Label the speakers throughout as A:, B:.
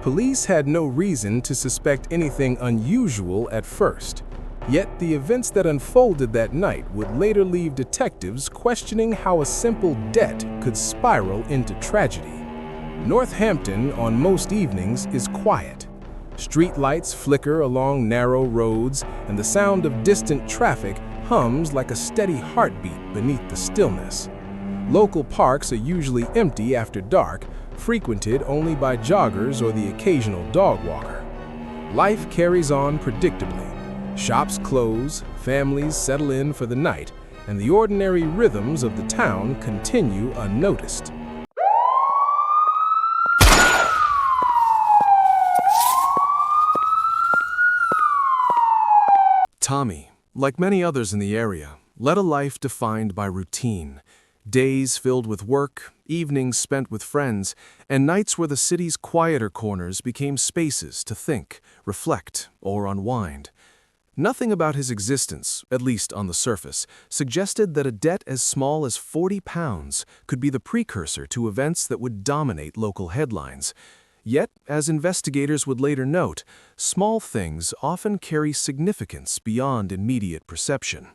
A: Police had no reason to suspect anything unusual at first. Yet the events that unfolded that night would later leave detectives questioning how a simple debt could spiral into tragedy. Northampton on most evenings is quiet. Street lights flicker along narrow roads, and the sound of distant traffic hums like a steady heartbeat beneath the stillness. Local parks are usually empty after dark, frequented only by joggers or the occasional dog walker. Life carries on predictably. Shops close, families settle in for the night, and the ordinary rhythms of the town continue unnoticed.
B: Tommy, like many others in the area, led a life defined by routine. Days filled with work, evenings spent with friends, and nights where the city's quieter corners became spaces to think, reflect, or unwind. Nothing about his existence, at least on the surface, suggested that a debt as small as £40 could be the precursor to events that would dominate local headlines. Yet, as investigators would later note, small things often carry significance beyond immediate perception.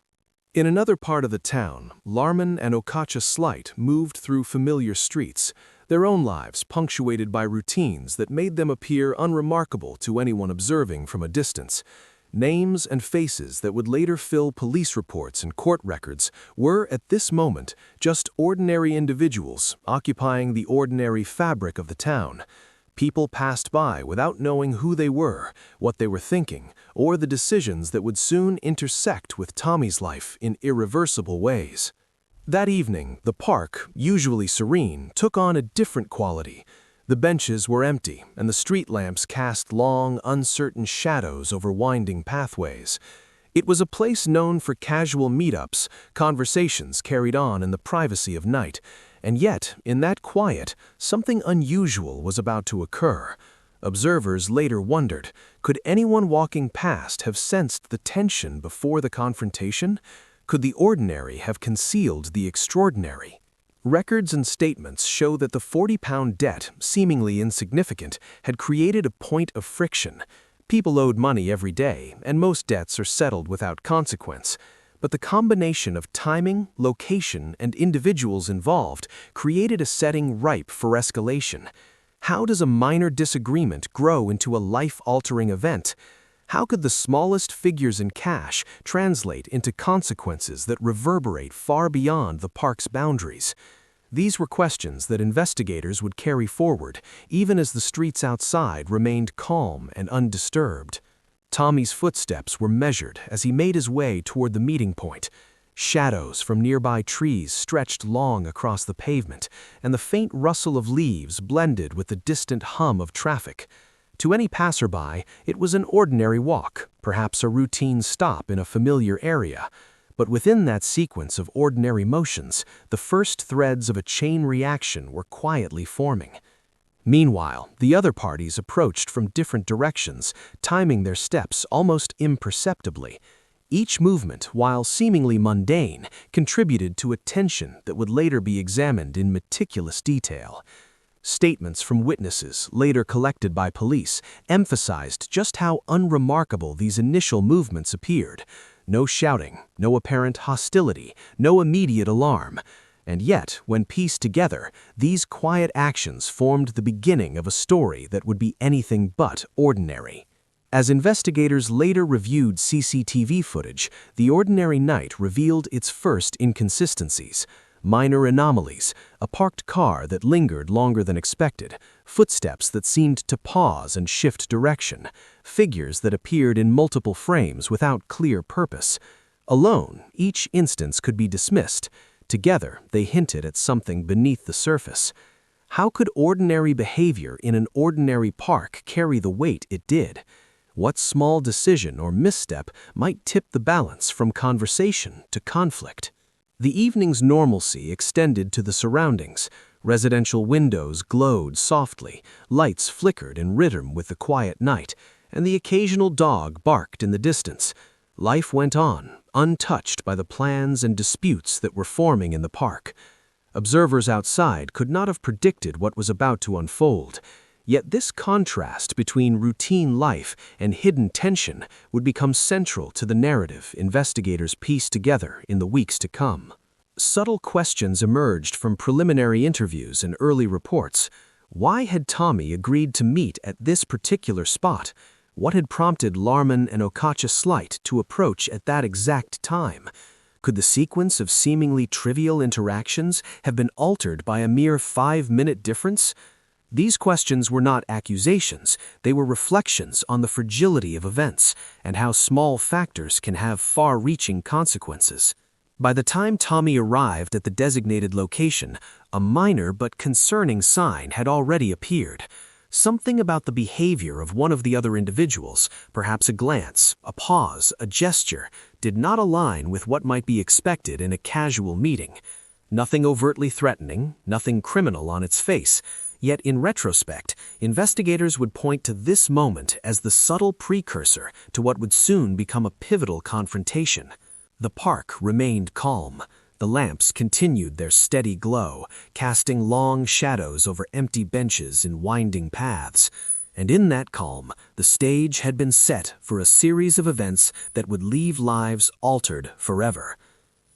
B: In another part of the town, Larman and Okacha Slight moved through familiar streets, their own lives punctuated by routines that made them appear unremarkable to anyone observing from a distance. Names and faces that would later fill police reports and court records were, at this moment, just ordinary individuals occupying the ordinary fabric of the town. People passed by without knowing who they were, what they were thinking, or the decisions that would soon intersect with Tommy's life in irreversible ways. That evening, the park, usually serene, took on a different quality. The benches were empty, and the street lamps cast long, uncertain shadows over winding pathways. It was a place known for casual meetups, conversations carried on in the privacy of night, and yet, in that quiet, something unusual was about to occur. Observers later wondered, could anyone walking past have sensed the tension before the confrontation? Could the ordinary have concealed the extraordinary? Records and statements show that the £40 debt, seemingly insignificant, had created a point of friction. People owed money every day, and most debts are settled without consequence. But the combination of timing, location, and individuals involved created a setting ripe for escalation. How does a minor disagreement grow into a life-altering event? How could the smallest figures in cash translate into consequences that reverberate far beyond the park's boundaries? These were questions that investigators would carry forward, even as the streets outside remained calm and undisturbed. Tommy's footsteps were measured as he made his way toward the meeting point. Shadows from nearby trees stretched long across the pavement, and the faint rustle of leaves blended with the distant hum of traffic. To any passerby, it was an ordinary walk, perhaps a routine stop in a familiar area. But within that sequence of ordinary motions, the first threads of a chain reaction were quietly forming. Meanwhile, the other parties approached from different directions, timing their steps almost imperceptibly. Each movement, while seemingly mundane, contributed to a tension that would later be examined in meticulous detail. Statements from witnesses, later collected by police, emphasized just how unremarkable these initial movements appeared. No shouting, no apparent hostility, no immediate alarm. And yet, when pieced together, these quiet actions formed the beginning of a story that would be anything but ordinary. As investigators later reviewed CCTV footage, the ordinary night revealed its first inconsistencies. Minor anomalies, a parked car that lingered longer than expected, footsteps that seemed to pause and shift direction, figures that appeared in multiple frames without clear purpose. Alone, each instance could be dismissed. Together, they hinted at something beneath the surface. How could ordinary behavior in an ordinary park carry the weight it did? What small decision or misstep might tip the balance from conversation to conflict? The evening's normalcy extended to the surroundings. Residential windows glowed softly, lights flickered in rhythm with the quiet night, and the occasional dog barked in the distance. Life went on, untouched by the plans and disputes that were forming in the park. Observers outside could not have predicted what was about to unfold. Yet this contrast between routine life and hidden tension would become central to the narrative investigators pieced together in the weeks to come. Subtle questions emerged from preliminary interviews and early reports. Why had Tommy agreed to meet at this particular spot? What had prompted Larman and Okacha Slight to approach at that exact time? Could the sequence of seemingly trivial interactions have been altered by a mere 5-minute difference? These questions were not accusations, they were reflections on the fragility of events and how small factors can have far-reaching consequences. By the time Tommy arrived at the designated location, a minor but concerning sign had already appeared. Something about the behavior of one of the other individuals, perhaps a glance, a pause, a gesture, did not align with what might be expected in a casual meeting. Nothing overtly threatening, nothing criminal on its face. Yet in retrospect, investigators would point to this moment as the subtle precursor to what would soon become a pivotal confrontation. The park remained calm. The lamps continued their steady glow, casting long shadows over empty benches and winding paths. And in that calm, the stage had been set for a series of events that would leave lives altered forever.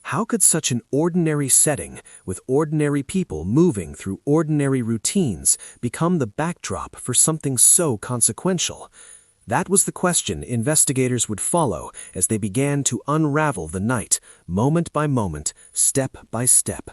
B: How could such an ordinary setting, with ordinary people moving through ordinary routines, become the backdrop for something so consequential? That was the question investigators would follow as they began to unravel the night, moment by moment, step by step.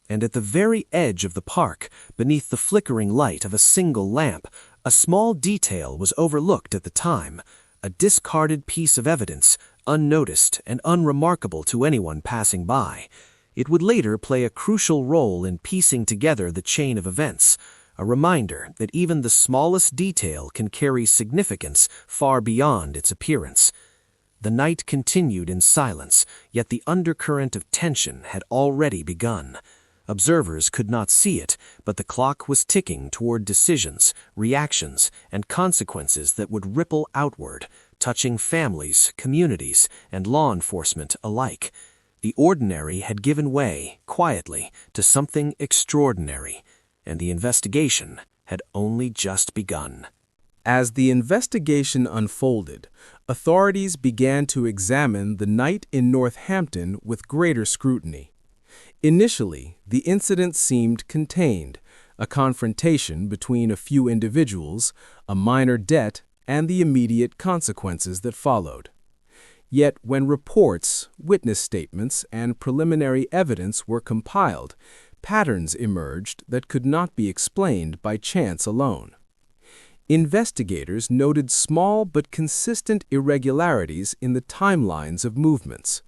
B: And at the very edge of the park, beneath the flickering light of a single lamp, a small detail was overlooked at the time, a discarded piece of evidence, unnoticed and unremarkable to anyone passing by. It would later play a crucial role in piecing together the chain of events, a reminder that even the smallest detail can carry significance far beyond its appearance. The night continued in silence, yet the undercurrent of tension had already begun. Observers could not see it, but the clock was ticking toward decisions, reactions, and consequences that would ripple outward, touching families, communities, and law enforcement alike. The ordinary had given way, quietly, to something extraordinary, and the investigation had only just begun.
A: As the investigation unfolded, authorities began to examine the night in Northampton with greater scrutiny. Initially, the incident seemed contained, a confrontation between a few individuals, a minor debt, and the immediate consequences that followed. Yet when reports, witness statements, and preliminary evidence were compiled, patterns emerged that could not be explained by chance alone. Investigators noted small but consistent irregularities in the timelines of movements.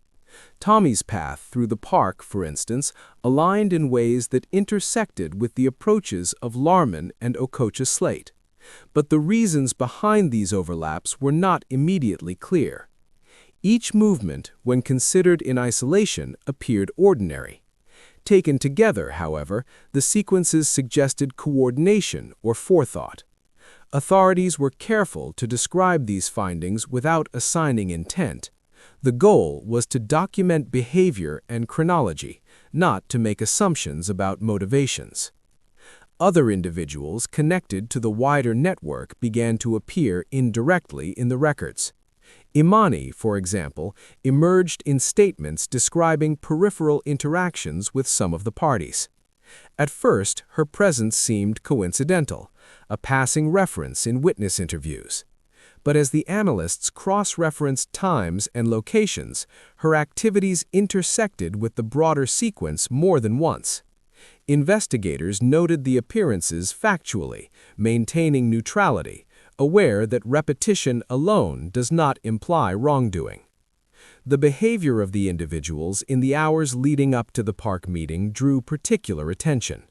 A: Tommy's path through the park, for instance, aligned in ways that intersected with the approaches of Larman and Okacha Slight. But the reasons behind these overlaps were not immediately clear. Each movement, when considered in isolation, appeared ordinary. Taken together, however, the sequences suggested coordination or forethought. Authorities were careful to describe these findings without assigning intent. The goal was to document behavior and chronology, not to make assumptions about motivations. Other individuals connected to the wider network began to appear indirectly in the records. Imani, for example, emerged in statements describing peripheral interactions with some of the parties. At first, her presence seemed coincidental, a passing reference in witness interviews. But as the analysts cross-referenced times and locations, her activities intersected with the broader sequence more than once. Investigators noted the appearances factually, maintaining neutrality, aware that repetition alone does not imply wrongdoing. The behavior of the individuals in the hours leading up to the park meeting drew particular attention.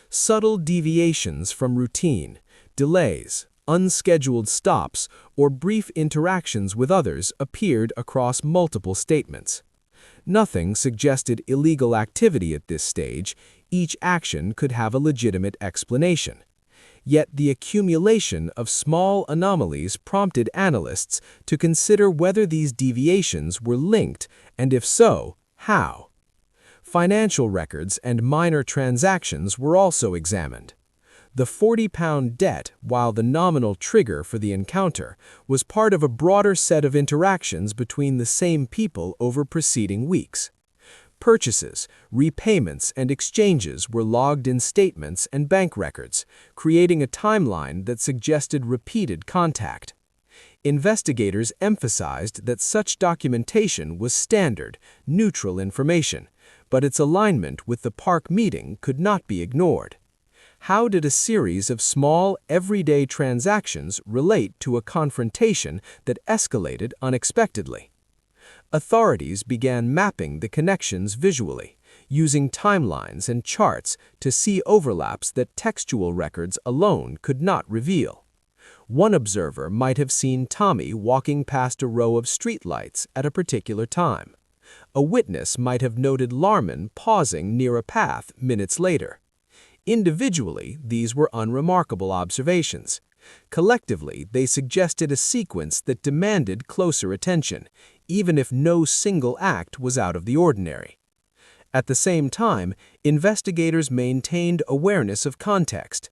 A: Subtle deviations from routine, delays, unscheduled stops, or brief interactions with others appeared across multiple statements. Nothing suggested illegal activity at this stage. Each action could have a legitimate explanation. Yet the accumulation of small anomalies prompted analysts to consider whether these deviations were linked, and if so, how. Financial records and minor transactions were also examined.
C: The £40 debt, while the nominal trigger for the encounter, was part of a broader set of interactions between the same people over preceding weeks. Purchases, repayments, and exchanges were logged in statements and bank records, creating a timeline that suggested repeated contact. Investigators emphasized that such documentation was standard, neutral information, but its alignment with the park meeting could not be ignored. How did a series of small, everyday transactions relate to a confrontation that escalated unexpectedly? Authorities began mapping the connections visually, using timelines and charts to see overlaps that textual records alone could not reveal. One observer might have seen Tommy walking past a row of streetlights at a particular time. A witness might have noted Larman pausing near a path minutes later. Individually, these were unremarkable observations. Collectively, they suggested a sequence that demanded closer attention, even if no single act was out of the ordinary. At the same time, investigators maintained awareness of context.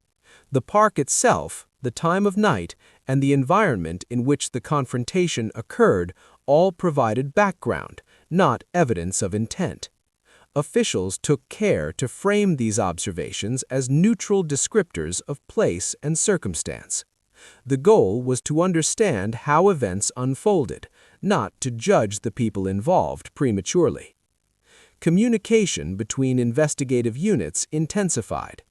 C: The park itself, the time of night, and the environment in which the confrontation occurred all provided background, not evidence of intent. Officials took care to frame these observations as neutral descriptors of place and circumstance. The goal was to understand how events unfolded, not to judge the people involved prematurely. Communication between investigative units intensified.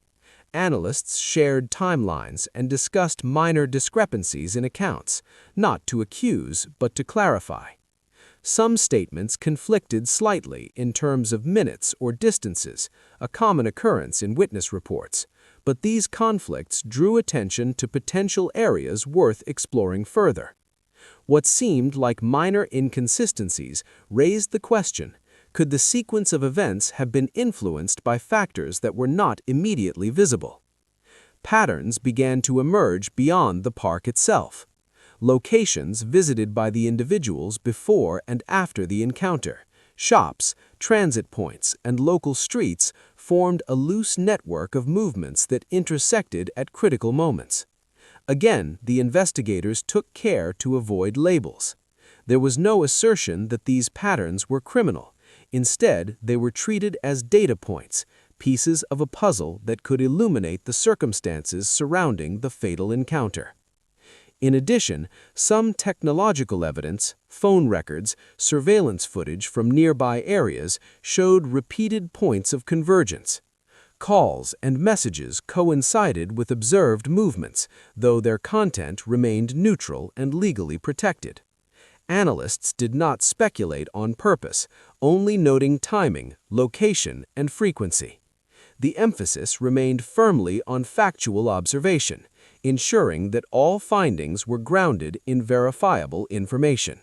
C: Analysts shared timelines and discussed minor discrepancies in accounts, not to accuse but to clarify. Some statements conflicted slightly in terms of minutes or distances, a common occurrence in witness reports, but these conflicts drew attention to potential areas worth exploring further. What seemed like minor inconsistencies raised the question, could the sequence of events have been influenced by factors that were not immediately visible? Patterns began to emerge beyond the park itself. Locations visited by the individuals before and after the encounter, shops, transit points, and local streets formed a loose network of movements that intersected at critical moments. Again, the investigators took care to avoid labels. There was no assertion that these patterns were criminal. Instead, they were treated as data points, pieces of a puzzle that could illuminate the circumstances surrounding the fatal encounter. In addition, some technological evidence, phone records, surveillance footage from nearby areas showed repeated points of convergence. Calls and messages coincided with observed movements, though their content remained neutral and legally protected. Analysts did not speculate on purpose, only noting timing, location, and frequency. The emphasis remained firmly on factual observation, ensuring that all findings were grounded in verifiable information.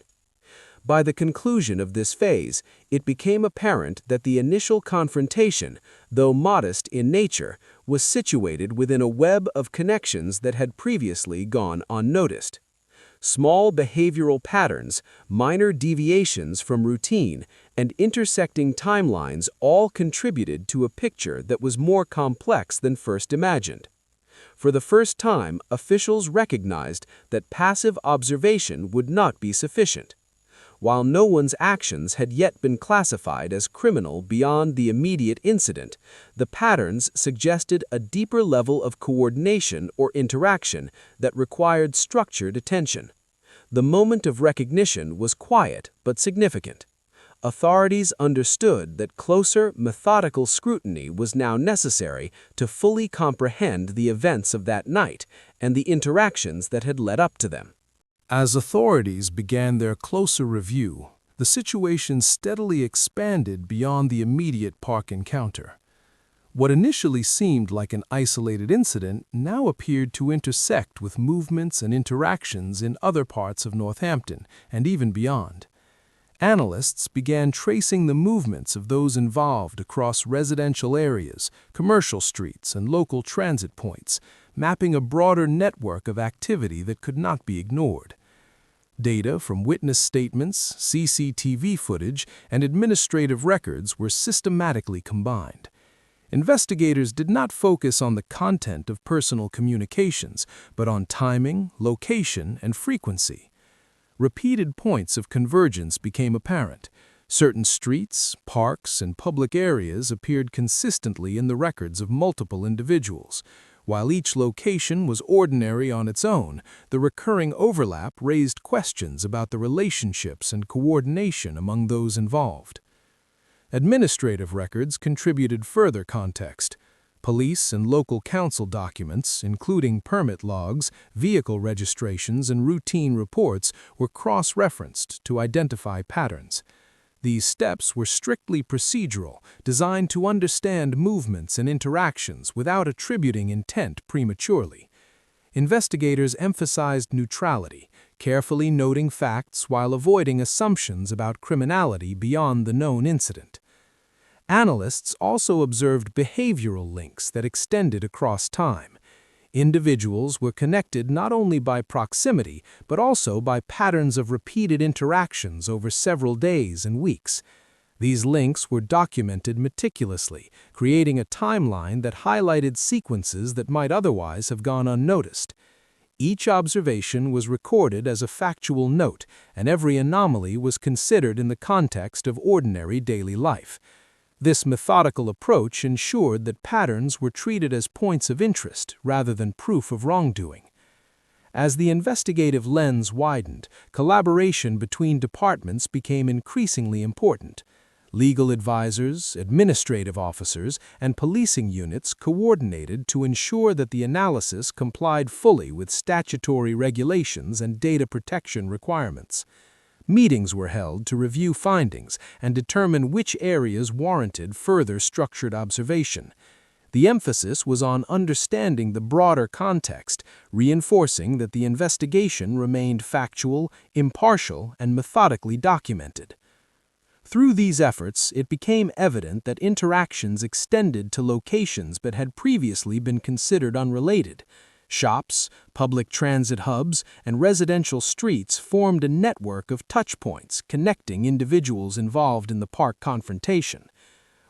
C: By the conclusion of this phase, it became apparent that the initial confrontation, though modest in nature, was situated within a web of connections that had previously gone unnoticed. Small behavioral patterns, minor deviations from routine, and intersecting timelines all contributed to a picture that was more complex than first imagined. For the first time, officials recognized that passive observation would not be sufficient. While no one's actions had yet been classified as criminal beyond the immediate incident, the patterns suggested a deeper level of coordination or interaction that required structured attention. The moment of recognition was quiet but significant. Authorities understood that closer, methodical scrutiny was now necessary to fully comprehend the events of that night and the interactions that had led up to them.
A: As authorities began their closer review, the situation steadily expanded beyond the immediate park encounter. What initially seemed like an isolated incident now appeared to intersect with movements and interactions in other parts of Northampton and even beyond. Analysts began tracing the movements of those involved across residential areas, commercial streets, and local transit points, mapping a broader network of activity that could not be ignored. Data from witness statements, CCTV footage, and administrative records were systematically combined. Investigators did not focus on the content of personal communications, but on timing, location, and frequency. Repeated points of convergence became apparent. Certain streets, parks, and public areas appeared consistently in the records of multiple individuals. While each location was ordinary on its own, the recurring overlap raised questions about the relationships and coordination among those involved. Administrative records contributed further context. Police and local council documents, including permit logs, vehicle registrations, and routine reports, were cross-referenced to identify patterns. These steps were strictly procedural, designed to understand movements and interactions without attributing intent prematurely. Investigators emphasized neutrality, carefully noting facts while avoiding assumptions about criminality beyond the known incident. Analysts also observed behavioral links that extended across time. Individuals were connected not only by proximity, but also by patterns of repeated interactions over several days and weeks. These links were documented meticulously, creating a timeline that highlighted sequences that might otherwise have gone unnoticed. Each observation was recorded as a factual note, and every anomaly was considered in the context of ordinary daily life. This methodical approach ensured that patterns were treated as points of interest rather than proof of wrongdoing. As the investigative lens widened, collaboration between departments became increasingly important. Legal advisors, administrative officers, and policing units coordinated to ensure that the analysis complied fully with statutory regulations and data protection requirements. Meetings were held to review findings and determine which areas warranted further structured observation. The emphasis was on understanding the broader context, reinforcing that the investigation remained factual, impartial, and methodically documented. Through these efforts, it became evident that interactions extended to locations that had previously been considered unrelated. Shops, public transit hubs, and residential streets formed a network of touchpoints connecting individuals involved in the park confrontation.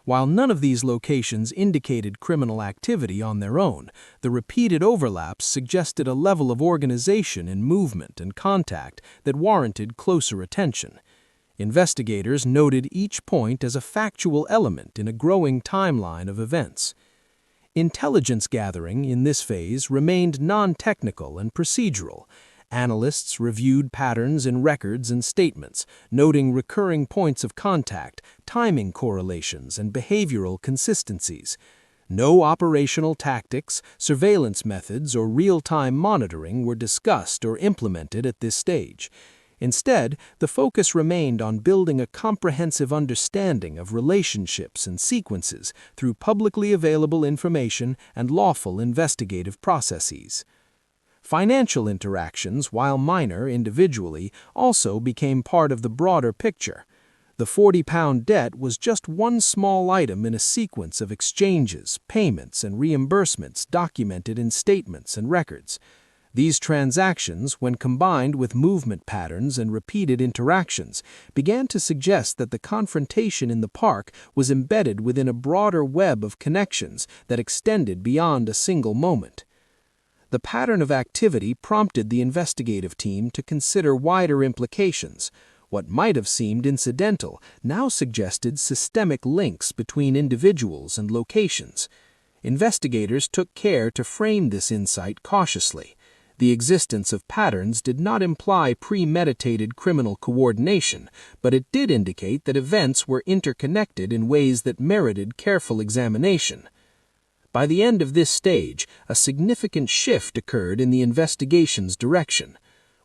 A: While none of these locations indicated criminal activity on their own, the repeated overlaps suggested a level of organization in movement and contact that warranted closer attention. Investigators noted each point as a factual element in a growing timeline of events. Intelligence gathering in this phase remained non-technical and procedural. Analysts reviewed patterns in records and statements, noting recurring points of contact, timing correlations, and behavioral consistencies. No operational tactics, surveillance methods, or real-time monitoring were discussed or implemented at this stage. Instead, the focus remained on building a comprehensive understanding of relationships and sequences through publicly available information and lawful investigative processes. Financial interactions, while minor individually, also became part of the broader picture. The £40 debt was just one small item in a sequence of exchanges, payments, and reimbursements documented in statements and records. These transactions, when combined with movement patterns and repeated interactions, began to suggest that the confrontation in the park was embedded within a broader web of connections that extended beyond a single moment. The pattern of activity prompted the investigative team to consider wider implications. What might have seemed incidental now suggested systemic links between individuals and locations. Investigators took care to frame this insight cautiously. The existence of patterns did not imply premeditated criminal coordination, but it did indicate that events were interconnected in ways that merited careful examination. By the end of this stage, a significant shift occurred in the investigation's direction.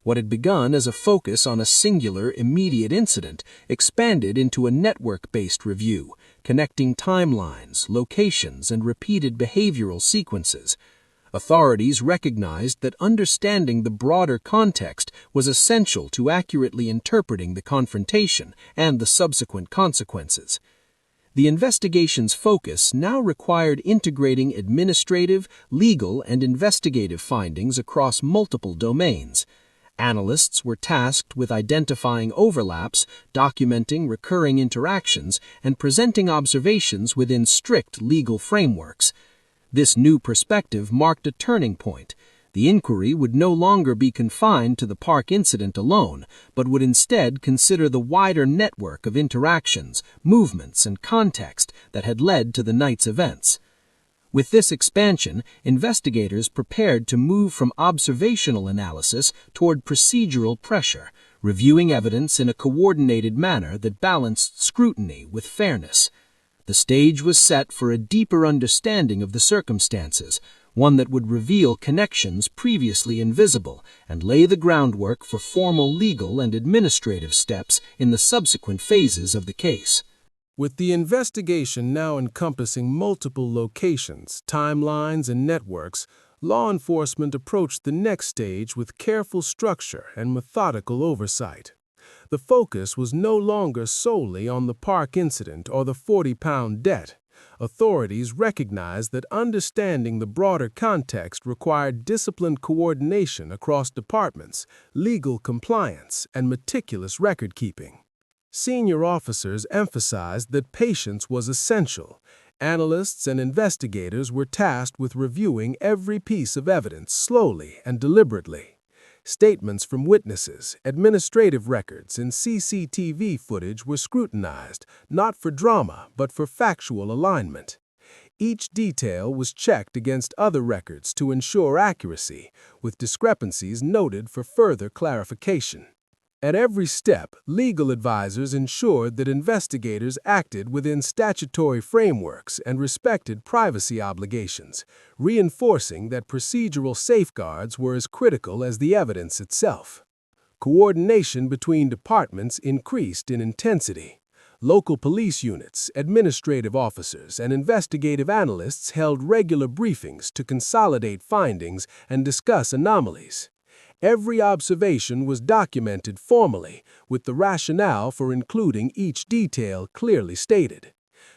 A: What had begun as a focus on a singular, immediate incident expanded into a network-based review, connecting timelines, locations, and repeated behavioral sequences. Authorities recognized that understanding the broader context was essential to accurately interpreting the confrontation and the subsequent consequences. The investigation's focus now required integrating administrative, legal, and investigative findings across multiple domains.
C: Analysts were tasked with identifying overlaps, documenting recurring interactions, and presenting observations within strict legal frameworks. This new perspective marked a turning point. The inquiry would no longer be confined to the park incident alone, but would instead consider the wider network of interactions, movements, and context that had led to the night's events. With this expansion, investigators prepared to move from observational analysis toward procedural pressure, reviewing evidence in a coordinated manner that balanced scrutiny with fairness. The stage was set for a deeper understanding of the circumstances, one that would reveal connections previously invisible and lay the groundwork for formal legal and administrative steps in the subsequent phases of the case.
A: With the investigation now encompassing multiple locations, timelines, and networks, law enforcement approached the next stage with careful structure and methodical oversight. The focus was no longer solely on the park incident or the 40-pound debt. Authorities recognized that understanding the broader context required disciplined coordination across departments, legal compliance, and meticulous record-keeping. Senior officers emphasized that patience was essential. Analysts and investigators were tasked with reviewing every piece of evidence slowly and deliberately. Statements from witnesses, administrative records, and CCTV footage were scrutinized, not for drama, but for factual alignment. Each detail was checked against other records to ensure accuracy, with discrepancies noted for further clarification. At every step, legal advisors ensured that investigators acted within statutory frameworks and respected privacy obligations, reinforcing that procedural safeguards were as critical as the evidence itself. Coordination between departments increased in intensity. Local police units, administrative officers, and investigative analysts held regular briefings to consolidate findings and discuss anomalies. Every observation was documented formally, with the rationale for including each detail clearly stated.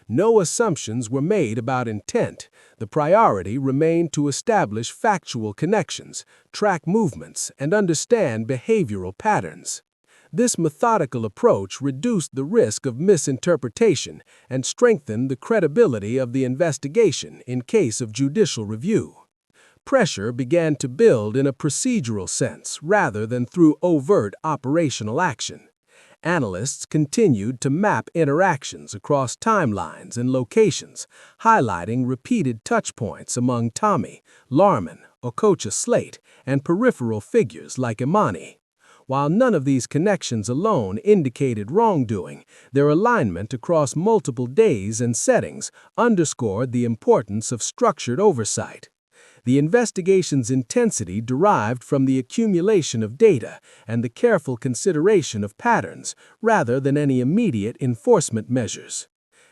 A: No assumptions were made about intent. The priority remained to establish factual connections, track movements, and understand behavioral patterns. This methodical approach reduced the risk of misinterpretation and strengthened the credibility of the investigation in case of judicial review. Pressure began to build in a procedural sense rather than through overt operational action. Analysts continued to map interactions across timelines and locations, highlighting repeated touchpoints among Tommy, Larman, Okocha Slate, and peripheral figures like Imani. While none of these connections alone indicated wrongdoing, their alignment across multiple days and settings underscored the importance of structured oversight. The investigation's intensity derived from the accumulation of data and the careful consideration of patterns, rather than any immediate enforcement measures.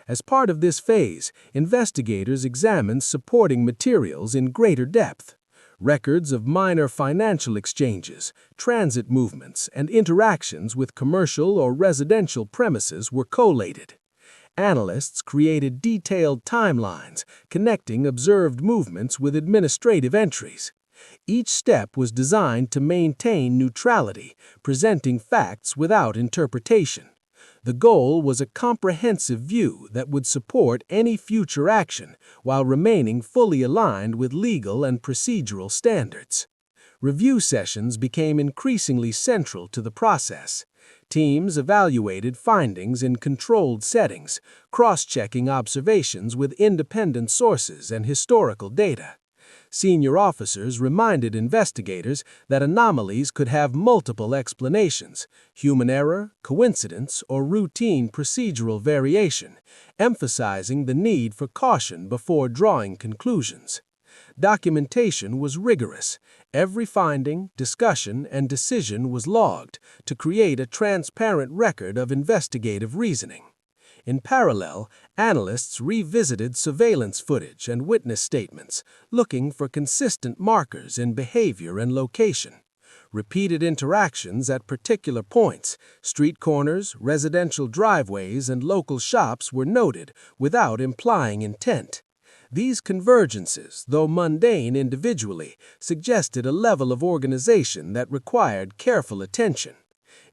A: As part of this phase, investigators examined supporting materials in greater depth. Records of minor financial exchanges, transit movements, and interactions with commercial or residential premises were collated. Analysts created detailed timelines connecting observed movements with administrative entries. Each step was designed to maintain neutrality, presenting facts without interpretation. The goal was a comprehensive view that would support any future action while remaining fully aligned with legal and procedural standards. Review sessions became increasingly central to the process. Teams evaluated findings in controlled settings, cross-checking observations with independent sources and historical data. Senior officers reminded investigators that anomalies could have multiple explanations: human error, coincidence, or routine procedural variation, emphasizing the need for caution before drawing conclusions. Documentation was rigorous. Every finding, discussion, and decision was logged to create a transparent record of investigative reasoning. In parallel, analysts revisited surveillance footage and witness statements, looking for consistent markers in behavior and location. Repeated interactions at particular points, street corners, residential driveways, and local shops were noted without implying intent.
C: These convergences, though mundane individually, suggested a level of organization that required careful attention.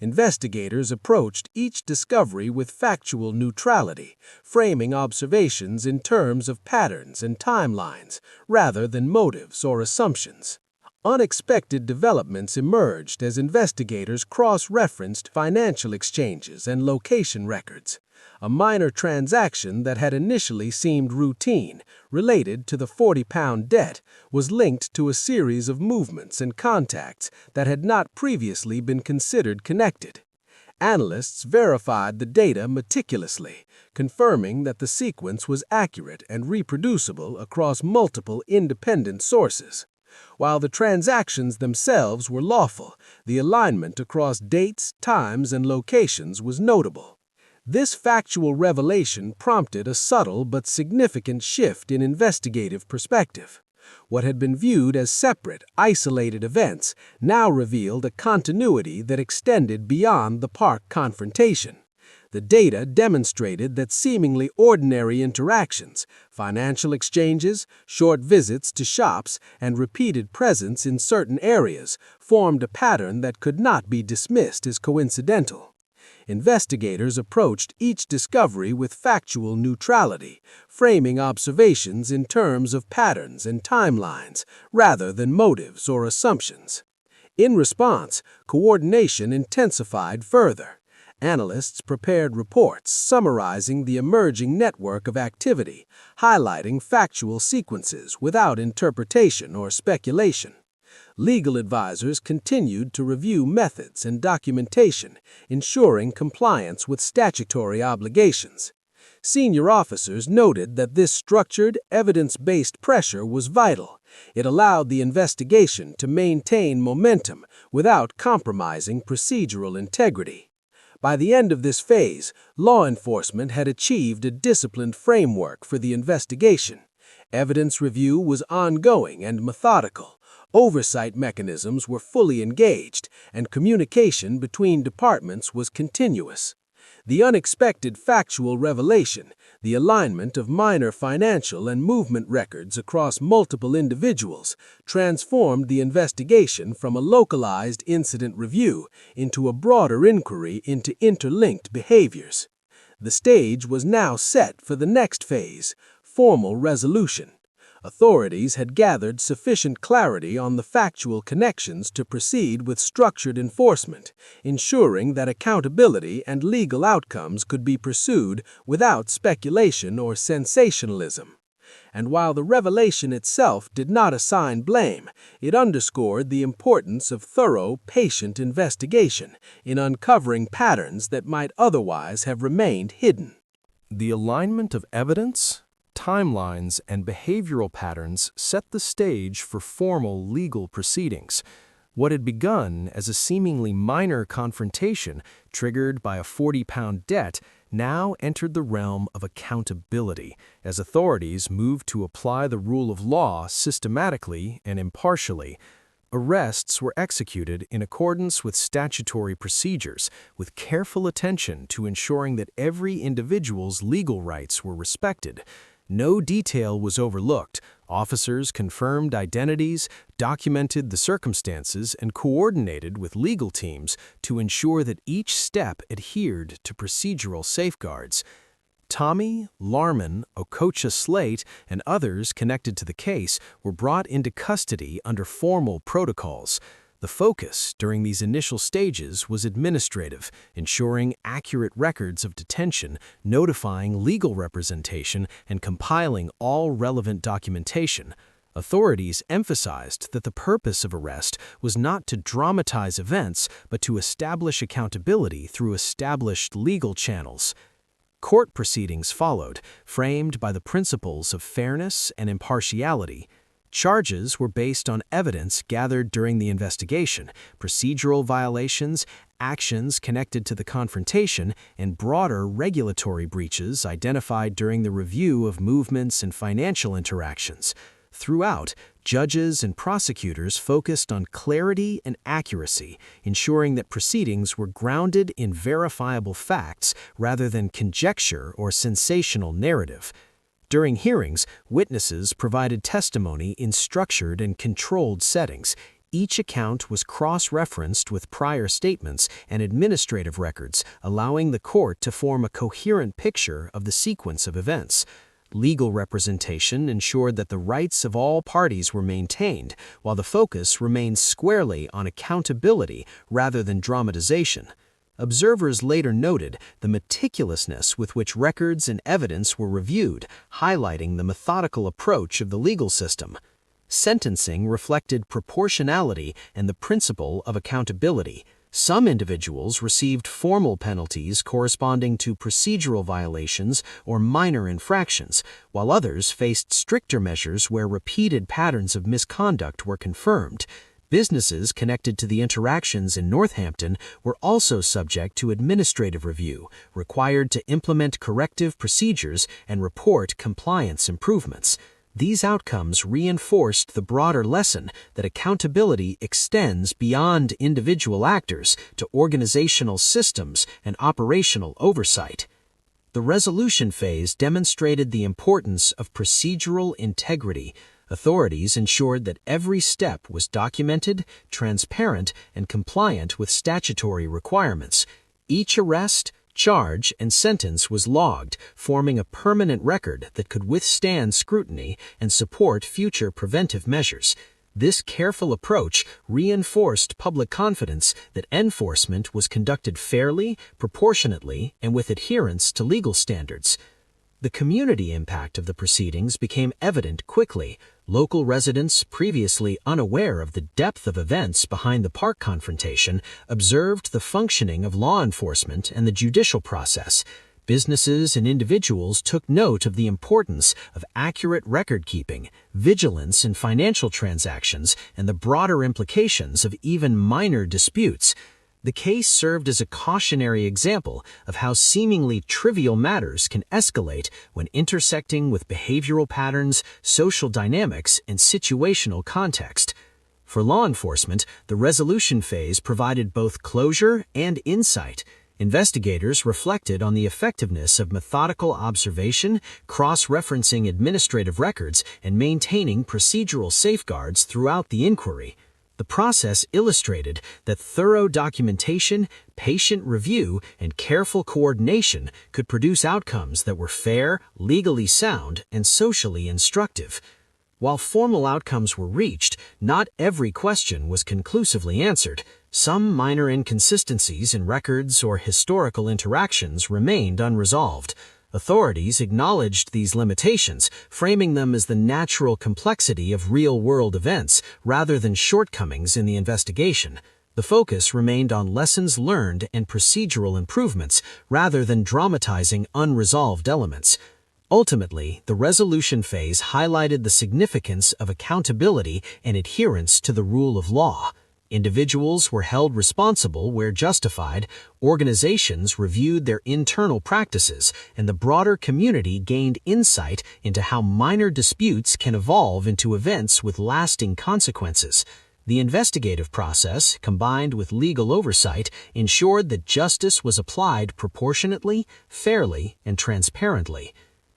C: Investigators approached each discovery with factual neutrality, framing observations in terms of patterns and timelines, rather than motives or assumptions. Unexpected developments emerged as investigators cross-referenced financial exchanges and location records. A minor transaction that had initially seemed routine, related to the 40-pound debt, was linked to a series of movements and contacts that had not previously been considered connected. Analysts verified the data meticulously, confirming that the sequence was accurate and reproducible across multiple independent sources. While the transactions themselves were lawful, the alignment across dates, times, and locations was notable. This factual revelation prompted a subtle but significant shift in investigative perspective. What had been viewed as separate, isolated events now revealed a continuity that extended beyond the park confrontation. The data demonstrated that seemingly ordinary interactions, financial exchanges, short visits to shops, and repeated presence in certain areas formed a pattern that could not be dismissed as coincidental. Investigators approached each discovery with factual neutrality, framing observations in terms of patterns and timelines, rather than motives or assumptions. In response, coordination intensified further. Analysts prepared reports summarizing the emerging network of activity, highlighting factual sequences without interpretation or speculation. Legal advisors continued to review methods and documentation, ensuring compliance with statutory obligations. Senior officers noted that this structured, evidence-based pressure was vital. It allowed the investigation to maintain momentum without compromising procedural integrity. By the end of this phase, law enforcement had achieved a disciplined framework for the investigation. Evidence review was ongoing and methodical. Oversight mechanisms were fully engaged, and communication between departments was continuous. The unexpected factual revelation, the alignment of minor financial and movement records across multiple individuals, transformed the investigation from a localized incident review into a broader inquiry into interlinked behaviors. The stage was now set for the next phase, formal resolution. Authorities had gathered sufficient clarity on the factual connections to proceed with structured enforcement, ensuring that accountability and legal outcomes could be pursued without speculation or sensationalism. And while the revelation itself did not assign blame, it underscored the importance of thorough, patient investigation in uncovering patterns that might otherwise have remained hidden.
B: The alignment of evidence, timelines, and behavioral patterns set the stage for formal legal proceedings. What had begun as a seemingly minor confrontation triggered by a 40-pound debt now entered the realm of accountability as authorities moved to apply the rule of law systematically and impartially. Arrests were executed in accordance with statutory procedures, with careful attention to ensuring that every individual's legal rights were respected. No detail was overlooked. Officers confirmed identities, documented the circumstances, and coordinated with legal teams to ensure that each step adhered to procedural safeguards. Tommy, Larman, Okocha Slate, and others connected to the case were brought into custody under formal protocols. The focus during these initial stages was administrative, ensuring accurate records of detention, notifying legal representation, and compiling all relevant documentation. Authorities emphasized that the purpose of arrest was not to dramatize events, but to establish accountability through established legal channels. Court proceedings followed, framed by the principles of fairness and impartiality. Charges were based on evidence gathered during the investigation, procedural violations, actions connected to the confrontation, and broader regulatory breaches identified during the review of movements and financial interactions. Throughout, judges and prosecutors focused on clarity and accuracy, ensuring that proceedings were grounded in verifiable facts rather than conjecture or sensational narrative.
C: During hearings, witnesses provided testimony in structured and controlled settings. Each account was cross-referenced with prior statements and administrative records, allowing the court to form a coherent picture of the sequence of events. Legal representation ensured that the rights of all parties were maintained, while the focus remained squarely on accountability rather than dramatization. Observers later noted the meticulousness with which records and evidence were reviewed, highlighting the methodical approach of the legal system. Sentencing reflected proportionality and the principle of accountability. Some individuals received formal penalties corresponding to procedural violations or minor infractions, while others faced stricter measures where repeated patterns of misconduct were confirmed. Businesses connected to the interactions in Northampton were also subject to administrative review, required to implement corrective procedures and report compliance improvements. These outcomes reinforced the broader lesson that accountability extends beyond individual actors to organizational systems and operational oversight. The resolution phase demonstrated the importance of procedural integrity. Authorities ensured that every step was documented, transparent, and compliant with statutory requirements. Each arrest, charge, and sentence was logged, forming a permanent record that could withstand scrutiny and support future preventive measures. This careful approach reinforced public confidence that enforcement was conducted fairly, proportionately, and with adherence to legal standards. The community impact of the proceedings became evident quickly. Local residents, previously unaware of the depth of events behind the park confrontation, observed the functioning of law enforcement and the judicial process. Businesses and individuals took note of the importance of accurate record-keeping, vigilance in financial transactions, and the broader implications of even minor disputes. The case served as a cautionary example of how seemingly trivial matters can escalate when intersecting with behavioral patterns, social dynamics, and situational context. For law enforcement, the resolution phase provided both closure and insight. Investigators reflected on the effectiveness of methodical observation, cross-referencing administrative records, and maintaining procedural safeguards throughout the inquiry. The process illustrated that thorough documentation, patient review, and careful coordination could produce outcomes that were fair, legally sound, and socially instructive. While formal outcomes were reached, not every question was conclusively answered. Some minor inconsistencies in records or historical interactions remained unresolved. Authorities acknowledged these limitations, framing them as the natural complexity of real-world events rather than shortcomings in the investigation. The focus remained on lessons learned and procedural improvements rather than dramatizing unresolved elements. Ultimately, the resolution phase highlighted the significance of accountability and adherence to the rule of law. Individuals were held responsible where justified, organizations reviewed their internal practices, and the broader community gained insight into how minor disputes can evolve into events with lasting consequences. The investigative process, combined with legal oversight, ensured that justice was applied proportionately, fairly, and transparently.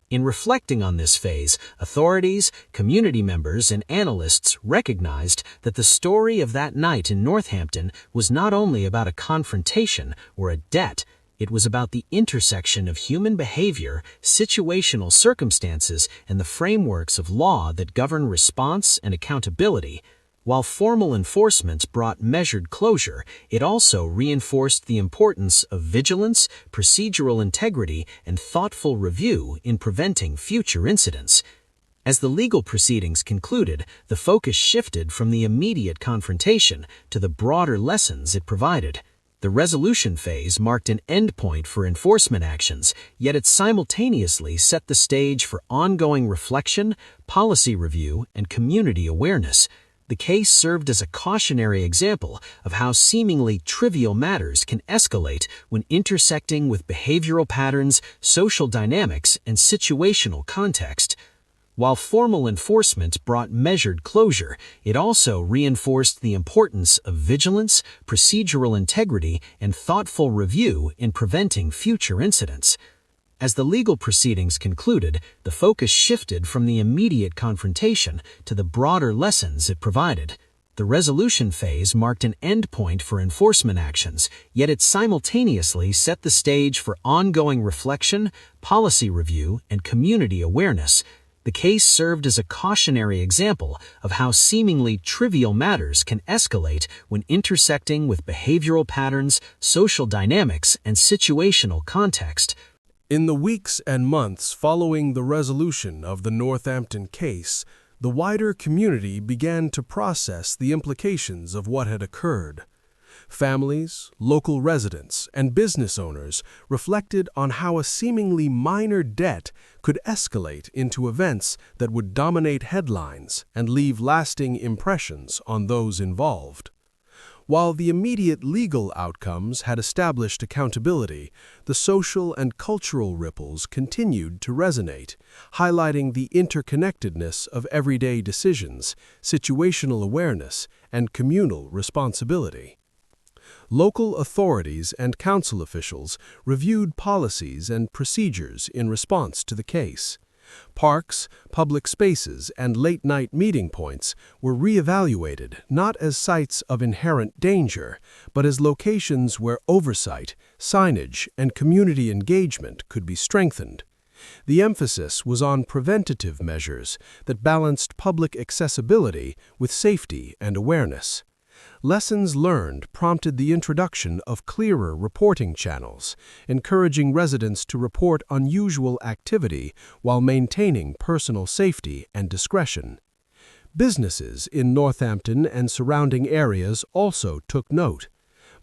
C: In reflecting on this phase, authorities, community members, and analysts recognized that the story of that night in Northampton was not only about a confrontation or a debt, it was about the intersection of human behavior, situational circumstances, and the frameworks of law that govern response and accountability. While formal enforcement brought measured closure, it also reinforced the importance of vigilance, procedural integrity, and thoughtful review in preventing future incidents. As the legal proceedings concluded, the focus shifted from the immediate confrontation to the broader lessons it provided. The resolution phase marked an endpoint for enforcement actions, yet it simultaneously set the stage for ongoing reflection, policy review, and community awareness. The case served as a cautionary example of how seemingly trivial matters can escalate when intersecting with behavioral patterns, social dynamics, and situational context. While formal enforcement brought measured closure, it also reinforced the importance of vigilance, procedural integrity, and thoughtful review in preventing future incidents.
D: As the legal proceedings concluded, the focus shifted from the immediate confrontation to the broader lessons it provided. The resolution phase marked an endpoint for enforcement actions, yet it simultaneously set the stage for ongoing reflection, policy review, and community awareness. The case served as a cautionary example of how seemingly trivial matters can escalate when intersecting with behavioral patterns, social dynamics, and situational context.
B: In the weeks and months following the resolution of the Northampton case, the wider community began to process the implications of what had occurred. Families, local residents, and business owners reflected on how a seemingly minor debt could escalate into events that would dominate headlines and leave lasting impressions on those involved. While the immediate legal outcomes had established accountability, the social and cultural ripples continued to resonate, highlighting the interconnectedness of everyday decisions, situational awareness, and communal responsibility. Local authorities and council officials reviewed policies and procedures in response to the case. Parks, public spaces, and late-night meeting points were reevaluated not as sites of inherent danger, but as locations where oversight, signage, and community engagement could be strengthened. The emphasis was on preventative measures that balanced public accessibility with safety and awareness. Lessons learned prompted the introduction of clearer reporting channels, encouraging residents to report unusual activity while maintaining personal safety and discretion. Businesses in Northampton and surrounding areas also took note.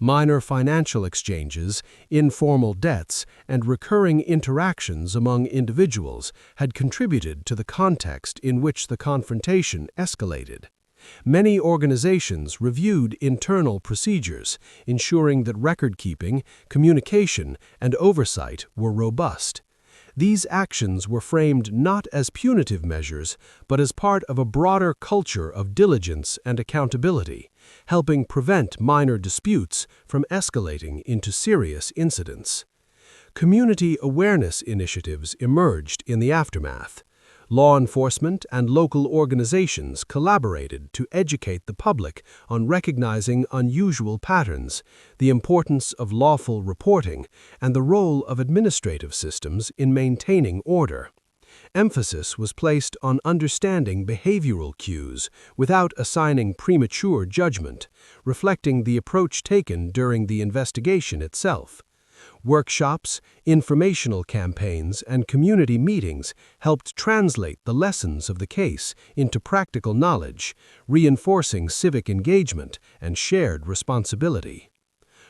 B: Minor financial exchanges, informal debts, and recurring interactions among individuals had contributed to the context in which the confrontation escalated. Many organizations reviewed internal procedures, ensuring that record-keeping, communication, and oversight were robust. These actions were framed not as punitive measures, but as part of a broader culture of diligence and accountability, helping prevent minor disputes from escalating into serious incidents. Community awareness initiatives emerged in the aftermath. Law enforcement and local organizations collaborated to educate the public on recognizing unusual patterns, the importance of lawful reporting, and the role of administrative systems in maintaining order. Emphasis was placed on understanding behavioral cues without assigning premature judgment, reflecting the approach taken during the investigation itself. Workshops, informational campaigns, and community meetings helped translate the lessons of the case into practical knowledge, reinforcing civic engagement and shared responsibility.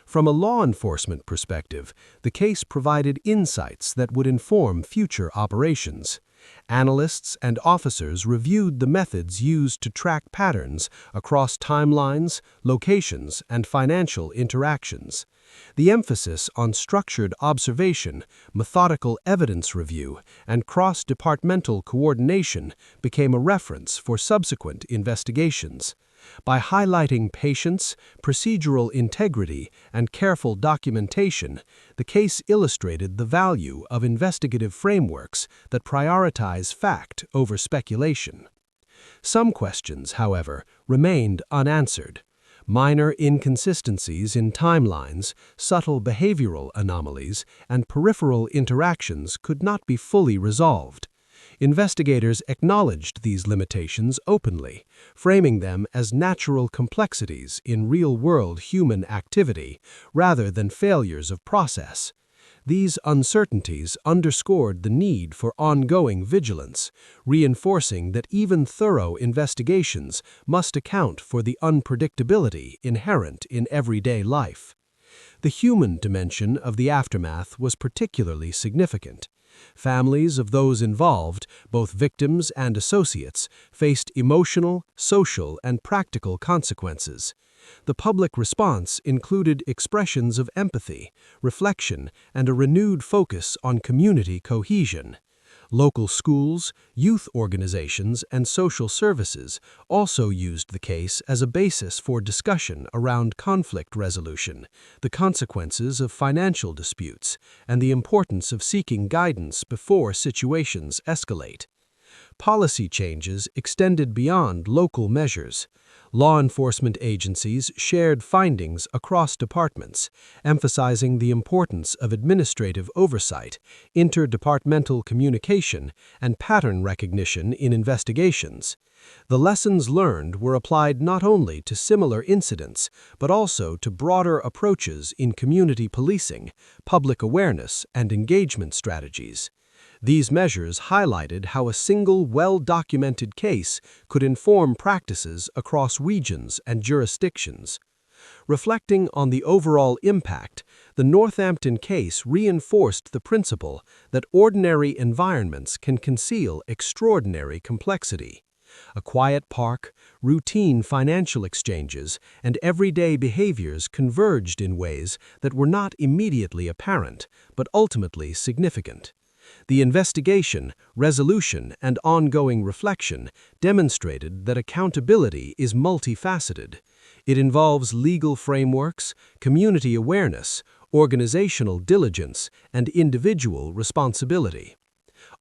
B: From a law enforcement perspective, the case provided insights that would inform future operations. Analysts and officers reviewed the methods used to track patterns across timelines, locations, and financial interactions. The emphasis on structured observation, methodical evidence review, and cross-departmental coordination became a reference for subsequent investigations. By highlighting patience, procedural integrity, and careful documentation, the case illustrated the value of investigative frameworks that prioritize fact over speculation. Some questions, however, remained unanswered. Minor inconsistencies in timelines, subtle behavioral anomalies, and peripheral interactions could not be fully resolved. Investigators acknowledged these limitations openly, framing them as natural complexities in real-world human activity rather than failures of process. These uncertainties underscored the need for ongoing vigilance, reinforcing that even thorough investigations must account for the unpredictability inherent in everyday life. The human dimension of the aftermath was particularly significant. Families of those involved, both victims and associates, faced emotional, social, and practical consequences. The public response included expressions of empathy, reflection, and a renewed focus on community cohesion.
C: Local schools, youth organizations, and social services also used the case as a basis for discussion around conflict resolution, the consequences of financial disputes, and the importance of seeking guidance before situations escalate. Policy changes extended beyond local measures. Law enforcement agencies shared findings across departments, emphasizing the importance of administrative oversight, interdepartmental communication, and pattern recognition in investigations. The lessons learned were applied not only to similar incidents, but also to broader approaches in community policing, public awareness, and engagement strategies. These measures highlighted how a single, well-documented case could inform practices across regions and jurisdictions. Reflecting on the overall impact, the Northampton case reinforced the principle that ordinary environments can conceal extraordinary complexity. A quiet park, routine financial exchanges, and everyday behaviors converged in ways that were not immediately apparent, but ultimately significant. The investigation, resolution, and ongoing reflection demonstrated that accountability is multifaceted. It involves legal frameworks, community awareness, organizational diligence, and individual responsibility.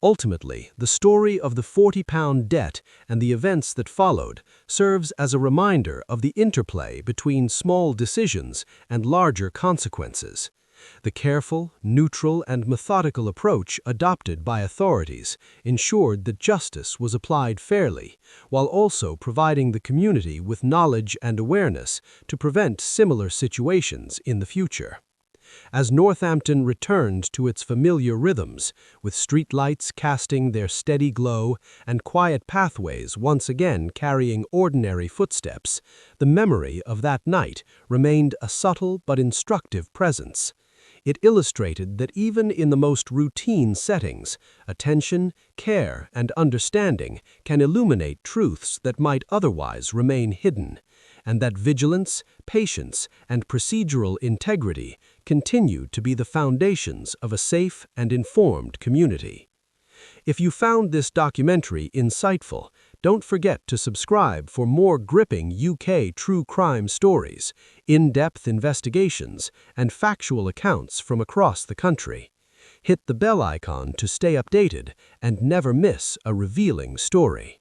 C: Ultimately, the story of the £40 debt and the events that followed serves as a reminder of the interplay between small decisions and larger consequences. The careful, neutral, and methodical approach adopted by authorities ensured that justice was applied fairly, while also providing the community with knowledge and awareness to prevent similar situations in the future. As Northampton returned to its familiar rhythms, with streetlights casting their steady glow and quiet pathways once again carrying ordinary footsteps, the memory of that night remained a subtle but instructive presence. It illustrated that even in the most routine settings, attention, care, and understanding can illuminate truths that might otherwise remain hidden, and that vigilance, patience, and procedural integrity continue to be the foundations of a safe and informed community. If you found this documentary insightful, don't forget to subscribe for more gripping UK true crime stories, in-depth investigations, and factual accounts from across the country. Hit the bell icon to stay updated and never miss a revealing story.